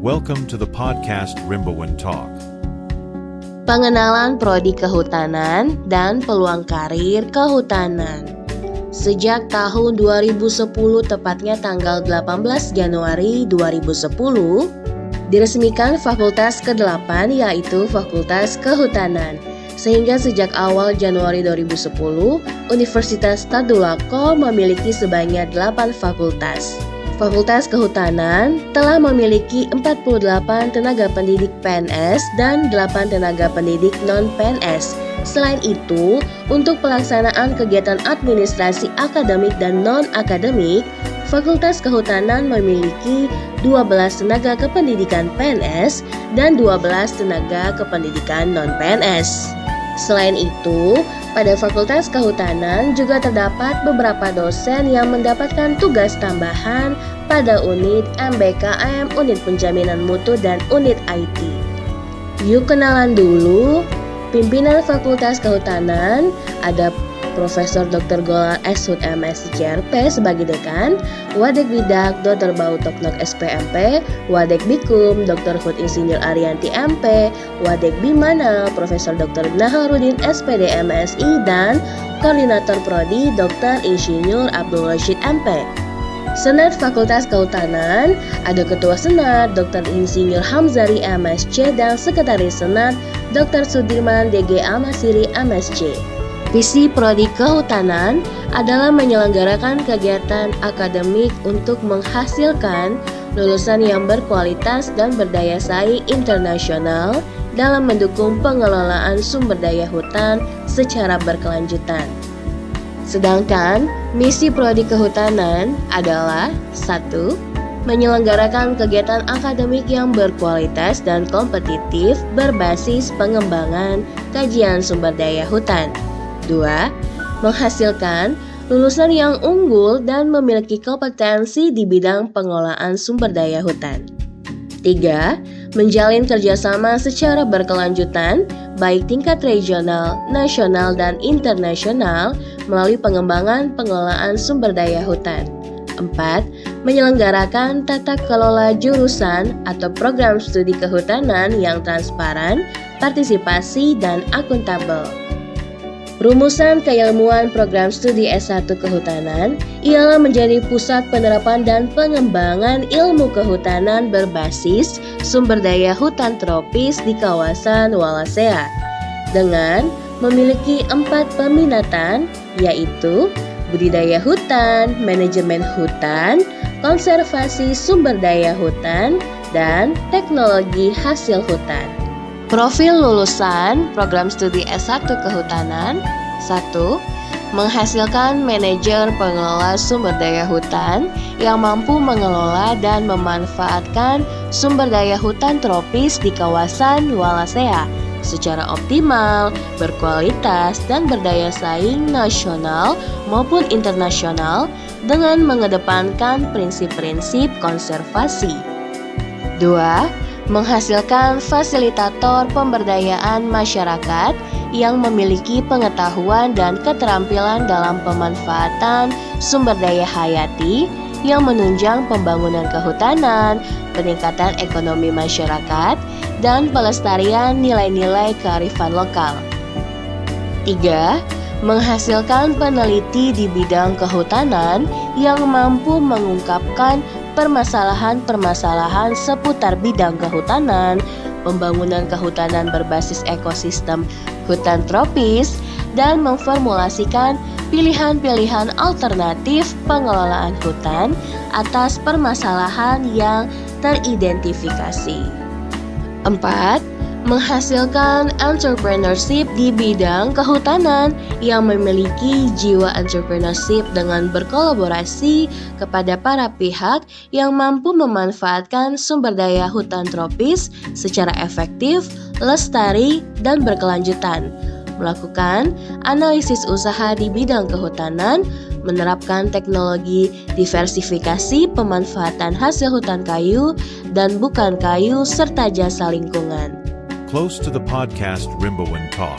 Welcome to the podcast Rimbawan Talk. Pengenalan prodi kehutanan dan peluang karir kehutanan. Sejak tahun 2010, tepatnya tanggal 18 Januari 2010, diresmikan fakultas ke-8 yaitu Fakultas Kehutanan. Sehingga sejak awal Januari 2010, Universitas Tadulako memiliki sebanyak 8 fakultas. Fakultas Kehutanan telah memiliki 48 tenaga pendidik PNS dan 8 tenaga pendidik non-PNS. Selain itu, untuk pelaksanaan kegiatan administrasi akademik dan non-akademik, Fakultas Kehutanan memiliki 12 tenaga kependidikan PNS dan 12 tenaga kependidikan non-PNS. Selain itu, pada Fakultas Kehutanan juga terdapat beberapa dosen yang mendapatkan tugas tambahan pada unit MBKM, unit penjaminan mutu, dan unit IT. Yuk kenalan dulu. Pimpinan Fakultas Kehutanan ada Profesor Dr. Golar S.Hud M.Sc CRP sebagai Dekan, Wadek Bidak Dr. Bautoknok SPMP, Wadek Bikum Dr. Hud Insinyur Arianti MP, Wadek Bimana Profesor Dr. Naharudin SPD MSI, dan Koordinator Prodi Dr. Insinyur Abdul Rashid MP. Senat Fakultas Kehutanan ada Ketua Senat Dr. Insinyur Hamzari MSc dan Sekretaris Senat Dr. Sudirman DG Amasiri MSc. Visi Prodi Kehutanan adalah menyelenggarakan kegiatan akademik untuk menghasilkan lulusan yang berkualitas dan berdaya saing internasional dalam mendukung pengelolaan sumber daya hutan secara berkelanjutan. Sedangkan misi Prodi Kehutanan adalah 1. Menyelenggarakan kegiatan akademik yang berkualitas dan kompetitif berbasis pengembangan kajian sumber daya hutan. 2. Menghasilkan lulusan yang unggul dan memiliki kompetensi di bidang pengelolaan sumber daya hutan. 3. Menjalin kerjasama secara berkelanjutan baik tingkat regional, nasional, dan internasional melalui pengembangan pengelolaan sumber daya hutan. 4. Menyelenggarakan tata kelola jurusan atau program studi kehutanan yang transparan, partisipasi, dan akuntabel. Rumusan keilmuan program studi S1 Kehutanan ialah menjadi pusat penerapan dan pengembangan ilmu kehutanan berbasis sumber daya hutan tropis di kawasan Wallacea dengan memiliki 4 peminatan, yaitu budidaya hutan, manajemen hutan, konservasi sumber daya hutan, dan teknologi hasil hutan. Profil lulusan program studi S1 Kehutanan. 1. Menghasilkan manajer pengelola sumber daya hutan yang mampu mengelola dan memanfaatkan sumber daya hutan tropis di kawasan Wallacea secara optimal, berkualitas, dan berdaya saing nasional maupun internasional dengan mengedepankan prinsip-prinsip konservasi. 2. Menghasilkan fasilitator pemberdayaan masyarakat yang memiliki pengetahuan dan keterampilan dalam pemanfaatan sumber daya hayati yang menunjang pembangunan kehutanan, peningkatan ekonomi masyarakat, dan pelestarian nilai-nilai kearifan lokal. 3. Menghasilkan peneliti di bidang kehutanan yang mampu mengungkapkan permasalahan-permasalahan seputar bidang kehutanan, pembangunan kehutanan berbasis ekosistem hutan tropis, dan memformulasikan pilihan-pilihan alternatif pengelolaan hutan atas permasalahan yang teridentifikasi. 4. Menghasilkan entrepreneurship di bidang kehutanan yang memiliki jiwa entrepreneurship dengan berkolaborasi kepada para pihak yang mampu memanfaatkan sumber daya hutan tropis secara efektif, lestari, dan berkelanjutan, melakukan analisis usaha di bidang kehutanan, menerapkan teknologi diversifikasi pemanfaatan hasil hutan kayu dan bukan kayu serta jasa lingkungan. Close to the podcast Rimbawan Talk.